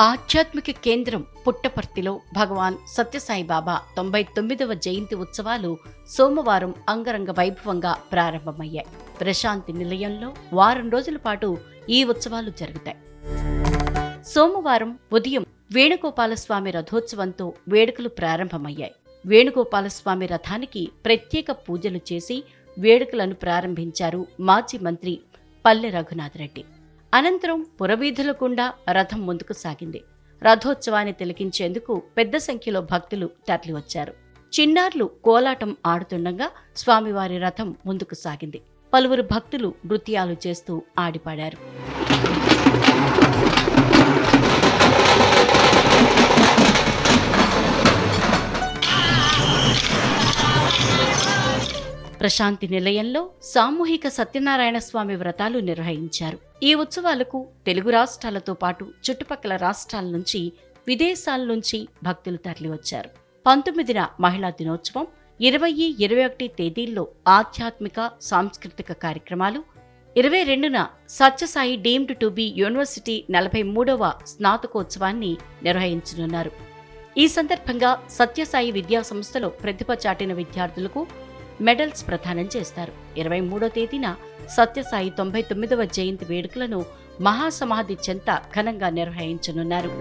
ఆధ్యాత్మిక కేంద్రం పుట్టపర్తిలో భగవాన్ సత్యసాయిబాబా 99వ జయంతి ఉత్సవాలు సోమవారం అంగరంగ వైభవంగా ప్రారంభమయ్యాయి. ప్రశాంతి నిలయంలో వారం రోజుల పాటు ఈ ఉత్సవాలు జరుగుతాయి. సోమవారం ఉదయం వేణుగోపాలస్వామి రథోత్సవంతో వేడుకలు ప్రారంభమయ్యాయి. వేణుగోపాలస్వామి రథానికి ప్రత్యేక పూజలు చేసి వేడుకలను ప్రారంభించారు మాజీ మంత్రి పల్లె రఘునాథరెడ్డి. అనంతరం పురవీధుల గుండా రథం ముందుకు సాగింది. రథోత్సవాన్ని తిలకించేందుకు పెద్ద సంఖ్యలో భక్తులు తరలివచ్చారు. చిన్నారులు కోలాటం ఆడుతుండగా స్వామివారి రథం ముందుకు సాగింది. పలువురు భక్తులు నృత్యాలు చేస్తూ ఆడిపాడారు. ప్రశాంతి నిలయంలో సామూహిక సత్యనారాయణ స్వామి వ్రతాలు నిర్వహించారు. ఈ ఉత్సవాలకు తెలుగు రాష్ట్రాలతో పాటు చుట్టుపక్కల రాష్ట్రాల నుంచి, విదేశాల నుంచి భక్తులు తరలివచ్చారు. 19న మహిళా దినోత్సవం, 20, 21 తేదీల్లో ఆధ్యాత్మిక సాంస్కృతిక కార్యక్రమాలు, 22న Sathya Sai deemed to be university 43వ స్నాతకోత్సవాన్ని నిర్వహించనున్నారు. ఈ సందర్భంగా సత్యసాయి విద్యా సంస్థలో ప్రతిభ చాటిన విద్యార్థులకు మెడల్స్ ప్రదానం చేస్తారు. 23వ తేదీన సత్యసాయి 99వ జయంతి వేడుకలను మహాసమాధి చెంత ఘనంగా నిర్వహించనున్నారు.